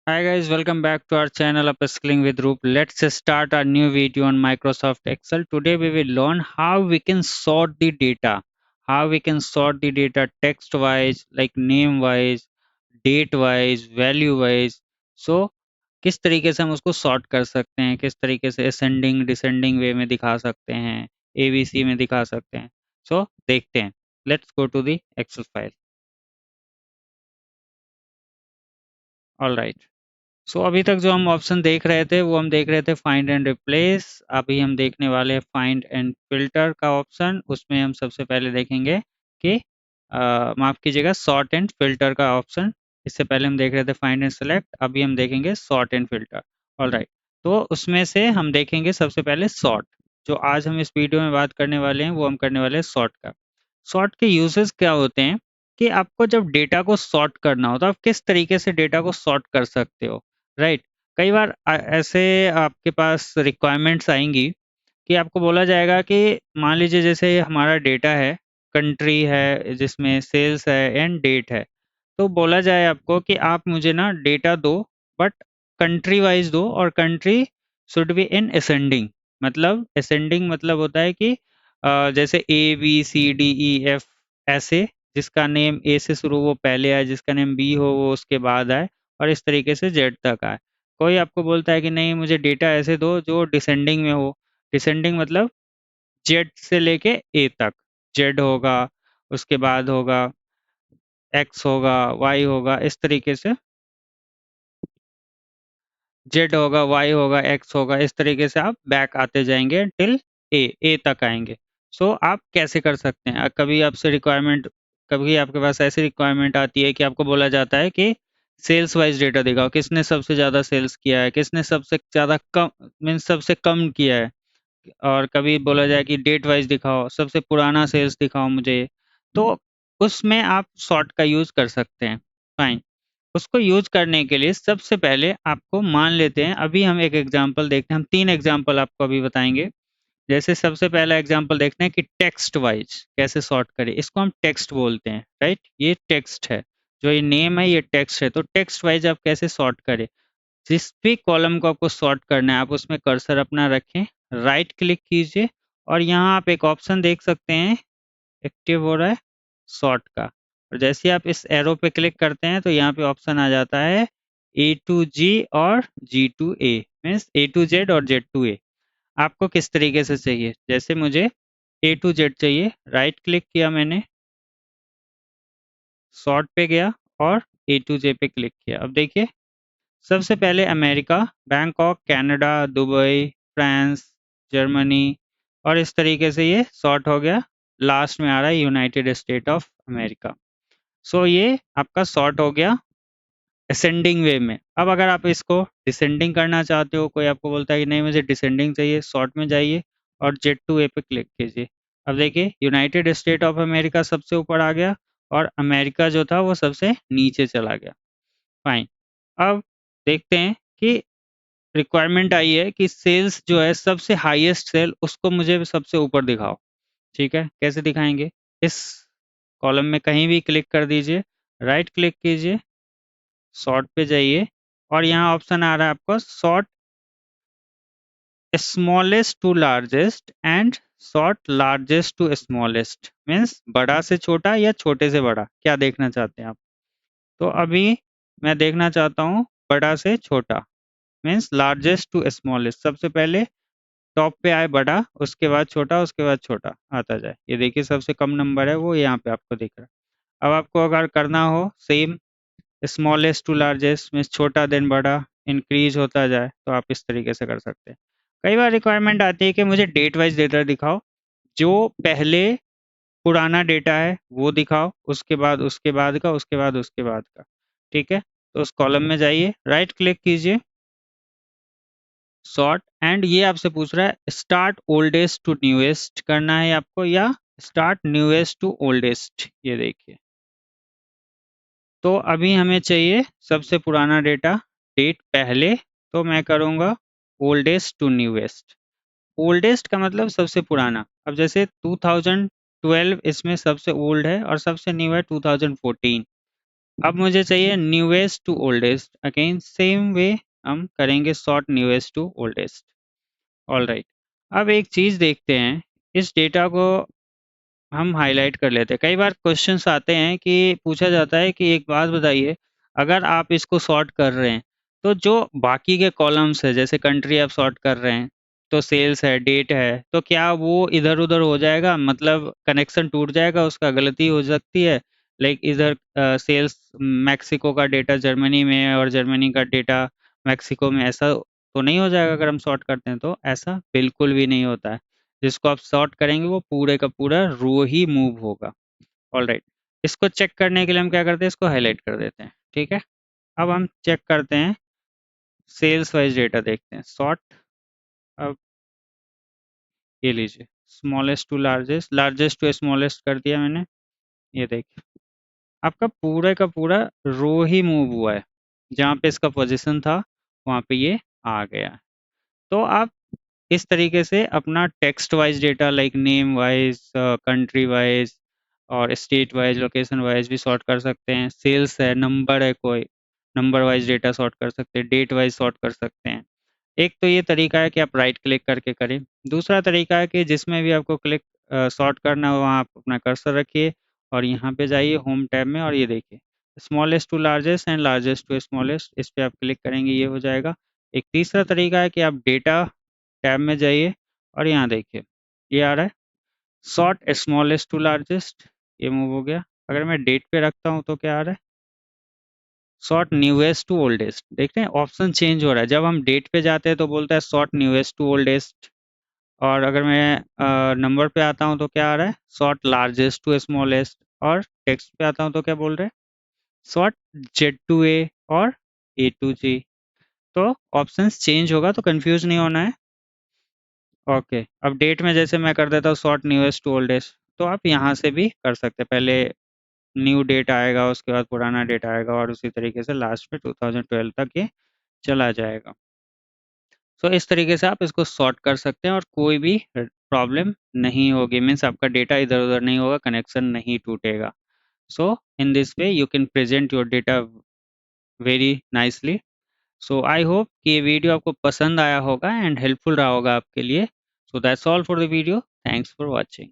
Hi guys, welcome back to our channel Upskilling with Roop. Let's start our new video on Microsoft Excel. Today we will learn how we can sort the data. How we can sort the data text wise, like name wise, date wise, value wise. So किस तरीके से हम उसको sort कर सकते हैं, किस तरीके से असेंडिंग डिसेंडिंग वे में दिखा सकते हैं, एबीसी में दिखा सकते हैं. सो देखते हैं. Let's go to the Excel file. Alright. So अभी तक जो हम ऑप्शन देख रहे थे वो हम देख रहे थे फाइंड एंड रिप्लेस. अभी हम देखने वाले हैं फाइंड एंड फिल्टर का ऑप्शन. उसमें हम सबसे पहले देखेंगे कि माफ कीजिएगा, सॉर्ट एंड फिल्टर का ऑप्शन. इससे पहले हम देख रहे थे फाइंड एंड सेलेक्ट, अभी हम देखेंगे सॉर्ट एंड फिल्टर. ऑलराइट. तो उसमें से हम देखेंगे सबसे पहले सॉर्ट. जो आज हम इस वीडियो में बात करने वाले हैं वो हम करने वाले हैं सॉर्ट का. सॉर्ट के यूजेस क्या होते हैं कि आपको जब डेटा को सॉर्ट करना हो तो आप किस तरीके से डेटा को सॉर्ट कर सकते हो. राइट. कई बार ऐसे आपके पास रिक्वायरमेंट्स आएंगी कि आपको बोला जाएगा कि मान लीजिए जैसे हमारा डेटा है, कंट्री है जिसमें सेल्स है एंड डेट है. तो बोला जाए आपको कि आप मुझे ना डेटा दो, बट कंट्री वाइज दो, और country should be in ascending. मतलब असेंडिंग मतलब होता है कि जैसे A B C D E F ऐसे, जिसका नेम ए से शुरू वो पहले आए, जिसका नेम बी हो वो उसके बाद आए, और इस तरीके से जेड तक आए. कोई आपको बोलता है कि नहीं मुझे डेटा ऐसे दो जो डिसेंडिंग में हो. डिसेंडिंग मतलब जेड से लेके ए तक. जेड होगा, उसके बाद होगा एक्स होगा, वाई होगा, इस तरीके से जेड होगा, वाई होगा, एक्स होगा, इस तरीके से आप बैक आते जाएंगे टिल ए तक आएंगे. सो आप कैसे कर सकते हैं. कभी आपसे रिक्वायरमेंट, कभी आपके पास ऐसी रिक्वायरमेंट आती है कि आपको बोला जाता है कि सेल्स वाइज डेटा दिखाओ, किसने सबसे ज़्यादा सेल्स किया है, किसने सबसे ज़्यादा कम मीन्स सबसे कम किया है. और कभी बोला जाए कि डेट वाइज दिखाओ, सबसे पुराना सेल्स दिखाओ मुझे. तो उसमें आप सॉर्ट का यूज़ कर सकते हैं. फाइन. उसको यूज करने के लिए सबसे पहले आपको मान लेते हैं, अभी हम एक एग्जांपल देखते हैं. हम 3 एग्जांपल आपको अभी बताएंगे. जैसे सबसे पहला एग्जांपल देखते हैं कि टेक्स्ट वाइज कैसे सॉर्ट करें. इसको हम टेक्स्ट बोलते हैं. राइट. ये टेक्स्ट है, जो ये नेम है ये टेक्स्ट है. तो टेक्स्ट वाइज आप कैसे सॉर्ट करें. जिस भी कॉलम को आपको सॉर्ट करना है आप उसमें कर्सर अपना रखें, राइट क्लिक कीजिए, और यहाँ आप एक ऑप्शन देख सकते हैं एक्टिव हो रहा है, सॉर्ट का. और जैसे ही आप इस एरो पे क्लिक करते हैं तो यहाँ पे ऑप्शन आ जाता है ए टू जी और G to A, means A to Z और जेड टू ए. आपको किस तरीके से चाहिए. जैसे मुझे ए टू जेड चाहिए, राइट क्लिक किया मैंने, सॉर्ट पे गया और ए टू जे पे क्लिक किया. अब देखिए सबसे पहले America, Bangkok, Canada, Dubai, France, Germany, और इस तरीके से ये सॉर्ट हो गया. लास्ट में आ रहा है यूनाइटेड स्टेट ऑफ अमेरिका. सो ये आपका सॉर्ट हो गया असेंडिंग वे में. अब अगर आप इसको डिसेंडिंग करना चाहते हो, कोई आपको बोलता है कि नहीं मुझे डिसेंडिंग चाहिए, सॉर्ट में जाइए और जेड टू ए पे क्लिक कीजिए. अब देखिए यूनाइटेड स्टेट ऑफ अमेरिका सबसे ऊपर आ गया और अमेरिका जो था वो सबसे नीचे चला गया. फाइन. अब देखते हैं कि रिक्वायरमेंट आई है कि सेल्स जो है सबसे हाईएस्ट सेल उसको मुझे सबसे ऊपर दिखाओ. ठीक है, कैसे दिखाएंगे. इस कॉलम में कहीं भी क्लिक कर दीजिए, राइट क्लिक कीजिए, सॉर्ट पे जाइए, और यहाँ ऑप्शन आ रहा है आपको sort smallest to largest and sort largest to smallest, means बड़ा से छोटा या छोटे से बड़ा, क्या देखना चाहते हैं आप. तो अभी मैं देखना चाहता हूँ बड़ा से छोटा, मीन्स लार्जेस्ट टू स्मॉलेस्ट. सबसे पहले टॉप पे आए बड़ा, उसके बाद छोटा, उसके बाद छोटा आता जाए. ये देखिए सबसे कम नंबर है वो यहाँ पे आपको दिख रहा है. अब आपको अगर करना हो सेम स्मॉलेस्ट टू लार्जेस्ट में छोटा देन बड़ा इंक्रीज होता जाए तो आप इस तरीके से कर सकते हैं. कई बार रिक्वायरमेंट आती है कि मुझे डेट वाइज डेटा दिखाओ, जो पहले पुराना डेटा है वो दिखाओ, उसके बाद उसके बाद का, उसके बाद उसके बाद का. ठीक है. तो उस कॉलम में जाइए, राइट क्लिक कीजिए, सॉर्ट, एंड ये आपसे पूछ रहा है स्टार्ट ओल्डेस्ट टू न्यूएस्ट करना है आपको या स्टार्ट न्यूएस्ट टू ओल्डेस्ट. ये देखिए तो अभी हमें चाहिए सबसे पुराना डेटा, डेट पहले, तो मैं करूँगा ओल्डेस्ट टू न्यूएस्ट. ओल्डेस्ट का मतलब सबसे पुराना. अब जैसे 2012 इसमें सबसे ओल्ड है और सबसे न्यू है 2014. अब मुझे चाहिए newest to oldest, again same way हम करेंगे sort newest to oldest. Alright, अब एक चीज़ देखते हैं, इस डेटा को हम हाईलाइट कर लेते हैं। कई बार क्वेश्चंस आते हैं कि पूछा जाता है कि एक बात बताइए, अगर आप इसको सॉर्ट कर रहे हैं तो जो बाकी के कॉलम्स है, जैसे कंट्री आप सॉर्ट कर रहे हैं तो सेल्स है, डेट है, तो क्या वो इधर उधर हो जाएगा, मतलब कनेक्शन टूट जाएगा, उसका गलती हो सकती है। लाइक इधर सेल्स मैक्सिको का डेटा जर्मनी में है और जर्मनी का डेटा मैक्सिको में, ऐसा तो नहीं हो जाएगा अगर हम सॉर्ट करते हैं? तो ऐसा बिल्कुल भी नहीं होता है। जिसको आप सॉर्ट करेंगे वो पूरे का पूरा रो ही मूव होगा। ऑलराइट, इसको चेक करने के लिए हम क्या करते हैं, इसको हाईलाइट कर देते हैं। ठीक है, अब हम चेक करते हैं, सेल्स वाइज डेटा देखते हैं, सॉर्ट। अब ये लीजिए, smallest to largest, largest to smallest कर दिया मैंने। ये देखिए, आपका पूरा का पूरा रो ही मूव हुआ है, जहाँ पे इसका पोजीशन था वहाँ पे ये आ गया। तो आप इस तरीके से अपना text wise data, like name wise, country wise और स्टेट वाइज, लोकेशन वाइज भी सॉर्ट कर सकते हैं। सेल्स है, नंबर है, कोई नंबर वाइज डेटा सॉर्ट कर सकते हैं, डेट वाइज सॉर्ट कर सकते हैं। एक तो ये तरीका है कि आप राइट क्लिक करके करें। दूसरा तरीका है कि जिसमें भी आपको क्लिक सॉर्ट करना हो वहाँ आप अपना कर्सर रखिए और यहाँ पे जाइए होम टैब में और ये देखिए smallest to largest and largest to smallest, इस पे आप क्लिक करेंगे, ये हो जाएगा। एक तीसरा तरीका है कि आप डेटा टैब में जाइए और यहाँ देखिए ये आ रहा है सॉर्ट स्मॉलेस्ट टू लार्जेस्ट, ये मूव हो गया। अगर मैं डेट पे रखता हूँ तो क्या आ रहा है, सॉर्ट न्यूएस्ट टू ओल्डेस्ट। देखते हैं ऑप्शन चेंज हो रहा है, जब हम डेट पे जाते हैं तो बोलता है सॉर्ट न्यूएस्ट टू ओल्डेस्ट, और अगर मैं नंबर पे आता हूँ तो क्या आ रहा है, सॉर्ट लार्जेस्ट टू स्मॉलेस्ट, और टेक्स्ट पे आता हूँ तो क्या बोल रहे हैं, सॉर्ट जेड टू ए और ए टू जी। तो ऑप्शंस चेंज होगा तो कंफ्यूज नहीं होना है। ओके, अब डेट में जैसे मैं कर देता हूँ सॉर्ट न्यूएस्ट टू ओल्डेस्ट, तो आप यहाँ से भी कर सकते हैं। पहले न्यू डेट आएगा, उसके बाद पुराना डेट आएगा और उसी तरीके से लास्ट में 2012 तक ये चला जाएगा। तो इस तरीके से आप इसको सॉर्ट कर सकते हैं और कोई भी प्रॉब्लम नहीं होगी, मीन्स आपका डेटा इधर उधर नहीं होगा, कनेक्शन नहीं टूटेगा। So in this way you can present your data very nicely. So I hope कि ये वीडियो आपको पसंद आया होगा एंड हेल्पफुल रहा होगा आपके लिए। So that's all for the video, thanks for watching.